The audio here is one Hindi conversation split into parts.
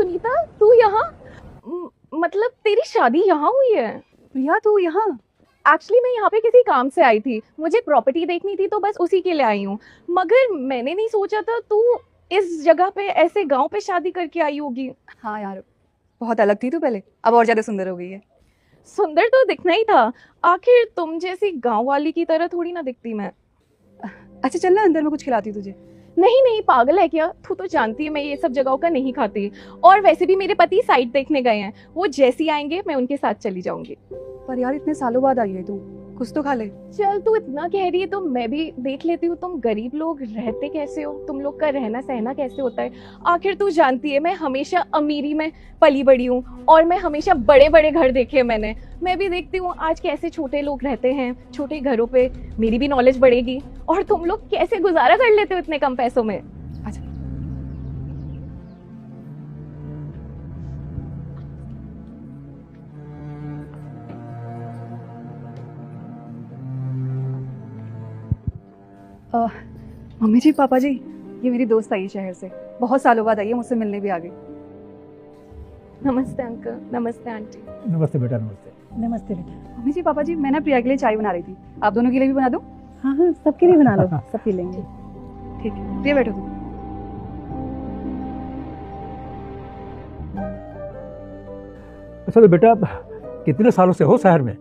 सुनीता, तू यहाँ? मतलब तेरी शादी यहाँ हुई है? प्रिया तू यहाँ? एक्चुअली मैं यहाँ पे किसी काम से आई थी, मुझे प्रॉपर्टी देखनी थी तो बस उसी के लिए आई हूँ। मगर मैंने नहीं सोचा था तू इस जगह पे ऐसे गांव पे शादी करके आई होगी। हाँ यार, बहुत अलग थी तू पहले, अब और ज्यादा सुंदर हो गई है। सुंदर तो दिखना ही था, आखिर तुम जैसी गांव वाली की तरह थोड़ी ना दिखती मैं। अच्छा चल ना, अंदर मैं कुछ खिलाती हूँ तुझे। नहीं नहीं, पागल है क्या? तू तो जानती है मैं ये सब जगहों का नहीं खाती। और वैसे भी मेरे पति साइट देखने गए हैं, वो जैसी आएंगे मैं उनके साथ चली जाऊंगी। पर यार इतने सालों बाद आई है तू, कुछ तो खा ले। चल तू इतना कह रही है तो मैं भी देख लेती हूँ तुम गरीब लोग रहते कैसे हो, तुम लोग का रहना सहना कैसे होता है। आखिर तू जानती है मैं हमेशा अमीरी में पली बड़ी हूँ और मैं हमेशा बड़े बड़े घर देखे हैं मैंने। मैं भी देखती हूँ आज कैसे छोटे लोग रहते हैं छोटे घरों पे, मेरी भी नॉलेज बढ़ेगी। और तुम लोग कैसे गुजारा कर लेते हो इतने कम पैसों में। अच्छा मम्मी जी पापा जी, ये मेरी दोस्त आई है शहर से, बहुत सालों बाद आई है, मुझसे मिलने भी आ गई। नमस्ते अंकल। नमस्ते आंटी। नमस्ते बेटा, नमस्ते। नमस्ते बेटा। मम्मी जी पापा जी, मैं ना प्रिया के लिए चाय बना रही थी, आप दोनों के लिए भी बना दूं? हाँ हाँ, सबके लिए बना लो, सब पी लेंगे। ठीक है, प्रिया बैठो तुम। अच्छा तो बेटा, कितने सालों से हो शहर में?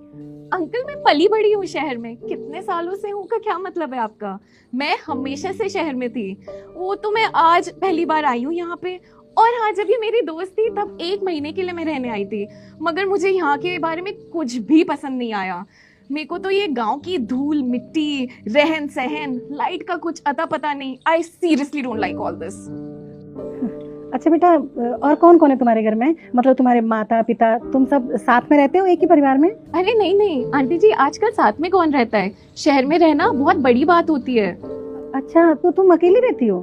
अंकल मैं पली बड़ी हूँ शहर में, कितने सालों से हूँ का क्या मतलब है आपका? मैं हमेशा से शहर में थी, वो तो मैं आज पहली बार आई हूँ यहाँ पे। और हाँ, जब ये मेरी दोस्त थी तब 1 महीने के लिए मैं रहने आई थी, मगर मुझे यहाँ के बारे में कुछ भी पसंद नहीं आया। मेरे को तो ये गांव की धूल मिट्टी, रहन सहन, लाइट का कुछ अता पता नहीं। I seriously don't like all this. अच्छा बेटा, और कौन कौन है तुम्हारे घर में? मतलब तुम्हारे माता पिता, तुम सब साथ में रहते हो एक ही परिवार में? अरे नहीं नहीं आंटी जी, आजकल साथ में कौन रहता है, शहर में रहना बहुत बड़ी बात होती है। अच्छा, तो तुम अकेली रहती हो?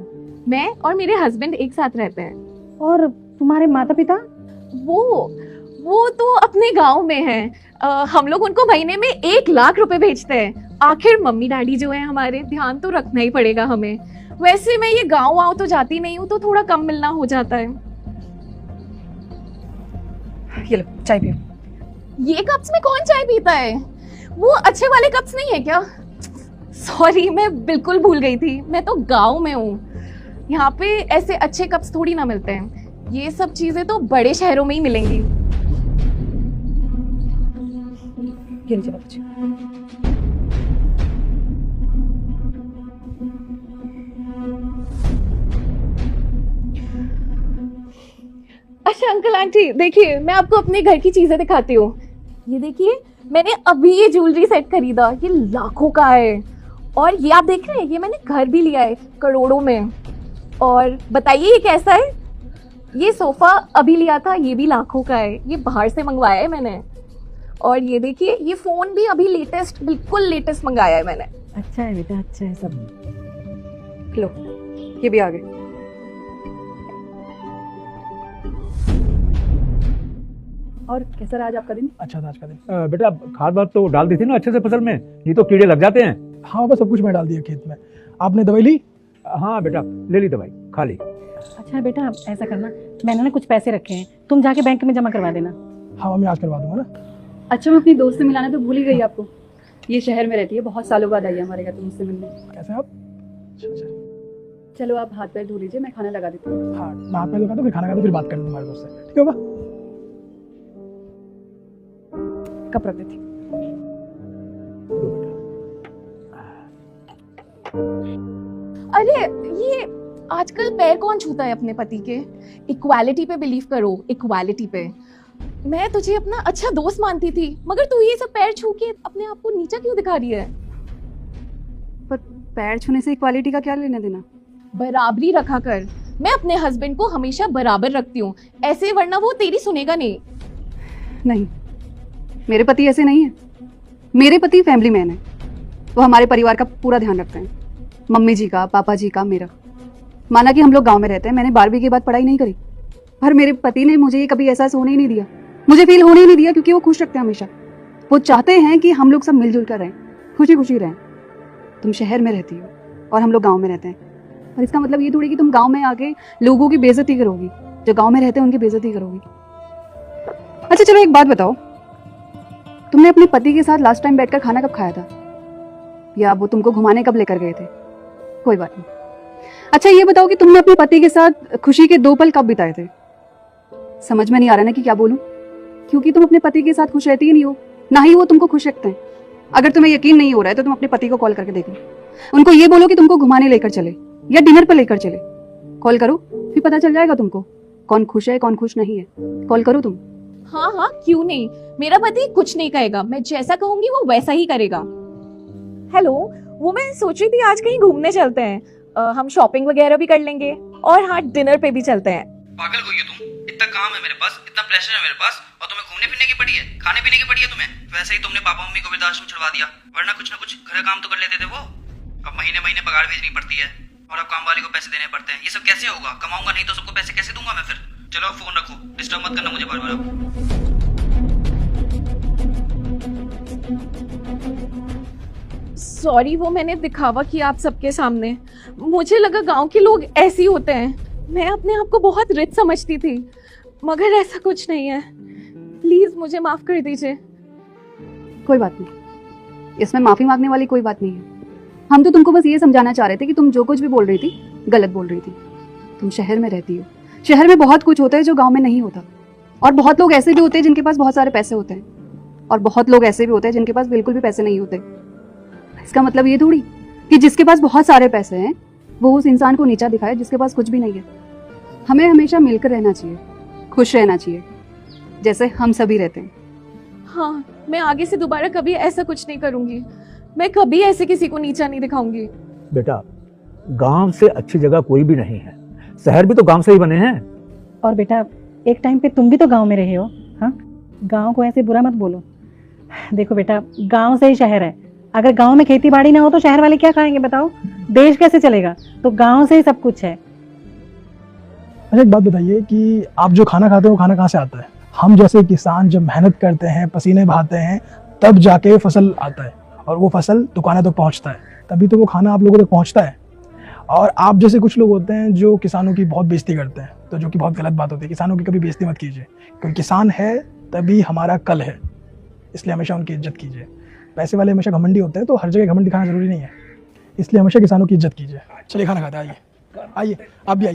मैं और मेरे हस्बैंड एक साथ रहते हैं। और तुम्हारे माता पिता? वो तो अपने गांव में हैं। हम लोग उनको महीने में 1 लाख रुपए भेजते हैं। आखिर मम्मी डैडी जो है हमारे, ध्यान तो रखना ही पड़ेगा हमें। वैसे मैं ये गांव वाँव तो जाती नहीं हूँ तो थोड़ा कम मिलना हो जाता है। ये लो चाय पियो। ये कप्स में कौन चाय पीता है? वो अच्छे वाले कप्स नहीं है क्या? सॉरी, मैं बिल्कुल भूल गई थी, मैं तो गांव में हूँ, यहाँ पे ऐसे अच्छे कप्स थोड़ी ना मिलते हैं। ये सब चीजें तो बड़े शहरों में ही मिलेंगी। ये लीजिए बाबूजी। अच्छा अंकल आंटी देखिए, मैं आपको अपने घर की चीजें दिखाती हूँ। ये देखिए, मैंने अभी ये ज्वेलरी सेट खरीदा, ये लाखों का है। और ये आप देख रहे हैं, ये मैंने घर भी लिया है करोड़ों में। और बताइए ये कैसा है? ये सोफा अभी लिया था, ये भी लाखों का है, ये बाहर से मंगवाया है मैंने। और ये देखिए, ये फोन भी अभी लेटेस्ट, बिल्कुल लेटेस्ट मंगाया है मैंने। अच्छा है बेटा, अच्छा है सब। लो ये भी आ गए। और कैसा रहा आज आपका दिन? अच्छा था आज का दिन। बेटा खाद वाद तो डाल दी थी ना अच्छे से फसल में, नहीं तो कीड़े लग जाते हैं। हाँ बस सब कुछ मैं डाल दिया खेत में। आपने दवाई ली? हाँ बेटा, ले ली दवाई, खा ली। अच्छा बेटा, ऐसा करना, मैंने ना कुछ पैसे रखे हैं, तुम जाके बैंक में जमा करवा देना। हाँ मैं आज करवा दूंगा ना। अच्छा, मैं अपनी दोस्त से मिलाना तो भूल ही गई आपको। ये शहर में रहती है, बहुत सालों बाद आई है हमारे घर, तो मुझसे मिलने। कैसे आप? अच्छा। चलो आप हाथ पैर धो लीजिए, मैं खाना लगा देती हूँ। हाँ मैं हाथ में लगा तो फिर खाना खा तो फिर बात कर लूँ तुम्हारे दोस्त से, ठीक है होगा? कप रख देती। अरे ये आजकल पैर कौन छूता है अपने पति के? इक्वालिटी पे बिलीव करो, इक्वालिटी पे। मैं तुझे अपना अच्छा दोस्त मानती थी, मगर तू ये सब पैर छू के अपने आप को नीचा क्यों दिखा रही है? पर पैर छूने से इक्वालिटी का क्या लेना देना? बराबरी रखा कर। मैं अपने हस्बैंड को हमेशा बराबर रखती हूँ ऐसे, वरना वो तेरी सुनेगा नहीं। नहीं, मेरे पति ऐसे नहीं है। मेरे पति फैमिली मैन है, वो हमारे परिवार का पूरा ध्यान रखते हैं, मम्मी जी का, पापा जी का, मेरा। माना कि हम लोग गांव में रहते हैं, मैंने 12वीं के बाद पढ़ाई नहीं करी, पर मेरे पति ने मुझे ये कभी एहसास होने ही नहीं दिया, मुझे फील होने ही नहीं दिया, क्योंकि वो खुश रखते हैं हमेशा। वो चाहते हैं कि हम लोग सब मिलजुल कर रहें, खुशी खुशी रहें। तुम शहर में रहती हो और हम लोग गाँव में रहते हैं, पर इसका मतलब ये थोड़ी कि तुम गाँव में आके लोगों की बेइज्जती करोगी। जो गांव में रहते हैं उनकी बेइज्जती करोगी। अच्छा चलो एक बात बताओ, तुमने अपने पति के साथ लास्ट टाइम बैठकर खाना कब खाया था, या वो तुमको घुमाने कब लेकर गए थे? कोई बात नहीं। अच्छा ये बताओ कि तुमने अपने पति के साथ खुशी के 2 पल कब बिताए थे? समझ में नहीं आ रहा ना कि क्या बोलूं, क्योंकि तुम अपने पति के साथ खुश रहती ही नहीं हो, ना ही वो तुमको खुश रखते हैं। अगर तुम्हें यकीन नहीं हो रहा है तो तुम अपने पति को कॉल करके देख लो, उनको ये बोलो कि तुमको घुमाने लेकर चले या डिनर पर लेकर चले। कॉल करो, फिर पता चल जाएगा तुमको कौन खुश है कौन खुश नहीं है। कॉल करो तुम। हाँ हाँ क्यों नहीं, मेरा पति कुछ नहीं कहेगा, मैं जैसा कहूंगी वो वैसा ही करेगा। हेलो, वो मैं सोच रही थी आज कहीं घूमने चलते हैं, हम शॉपिंग वगैरह भी कर लेंगे और हाँ डिनर पे भी चलते हैं। पागल हो गई तुम, इतना काम है मेरे पास, इतना प्रेशर है मेरे पास, और तुम्हें घूमने फिरने की पड़ी है, खाने पीने की पड़ी है तुम्हें। वैसे ही तुमने पापा मम्मी को वृद्धाश्रम छुड़वा दिया, वरना कुछ ना कुछ घर काम तो कर लेते थे वो। अब महीने महीने पगार भेजनी पड़ती है और अब काम वाली को पैसे देने पड़ते हैं। ये सब कैसे होगा? कमाऊंगा नहीं तो सबको पैसे कैसे दूंगा मैं फिर? चलो अब फोन रखो, डिस्टर्ब मत करना मुझे बार बार। सॉरी, वो मैंने दिखावा किया आप सबके सामने। मुझे लगा गांव के लोग ऐसे ही होते हैं, मैं अपने आप को बहुत रिच समझती थी, मगर ऐसा कुछ नहीं है। प्लीज मुझे माफ कर दीजिए। कोई बात नहीं, इसमें माफी मांगने वाली कोई बात नहीं है। हम तो तुमको बस ये समझाना चाह रहे थे कि तुम जो कुछ भी बोल रही थी गलत बोल रही थी। तुम शहर में रहती हो, शहर में बहुत कुछ होता है जो गांव में नहीं होता, और बहुत लोग ऐसे भी होते हैं जिनके पास बहुत सारे पैसे होते हैं, और बहुत लोग ऐसे भी होते हैं जिनके पास बिल्कुल भी पैसे नहीं होते। इसका मतलब ये थोड़ी कि जिसके पास बहुत सारे पैसे हैं वो उस इंसान को नीचा दिखाए जिसके पास कुछ भी नहीं है। हमें हमेशा मिलकर रहना चाहिए, खुश रहना चाहिए, जैसे हम सभी रहते हैं। हाँ, मैं आगे से दोबारा कभी ऐसा कुछ नहीं करूंगी, मैं कभी ऐसे किसी को नीचा नहीं दिखाऊंगी। बेटा, गांव से अच्छी जगह कोई भी नहीं है, शहर भी तो गांव से ही बने हैं। और बेटा एक टाइम पे तुम भी तो गांव में रहे हो। हाँ, गांव को ऐसे बुरा मत बोलो। देखो बेटा, गांव से ही शहर है, अगर गांव में खेती बाड़ी ना हो तो शहर वाले क्या खाएंगे बताओ? देश कैसे चलेगा? तो गांव से ही सब कुछ है। अच्छा एक बात बताइए कि आप जो खाना खाते हो वो खाना कहाँ से आता है? हम जैसे किसान जब मेहनत करते हैं, पसीने बहाते हैं, तब जाके फसल आता है और वो फसल दुकानों तक पहुँचता है, तभी तो वो खाना आप लोगों तक पहुँचता है। और आप जैसे कुछ लोग होते हैं जो किसानों की बहुत बेइज्जती करते हैं, तो जो कि बहुत गलत बात होती है। किसानों की कभी बेइज्जती मत कीजिए, क्योंकि किसान है तभी हमारा कल है, इसलिए हमेशा उनकी इज्जत कीजिए। पैसे वाले हमेशा घमंडी होते हैं, तो हर जगह घमंड दिखाना जरूरी नहीं है, इसलिए हमेशा किसानों की इज्जत कीजिए। चलिए खाना खाते हैं, आइए आइए, आप भी आइए।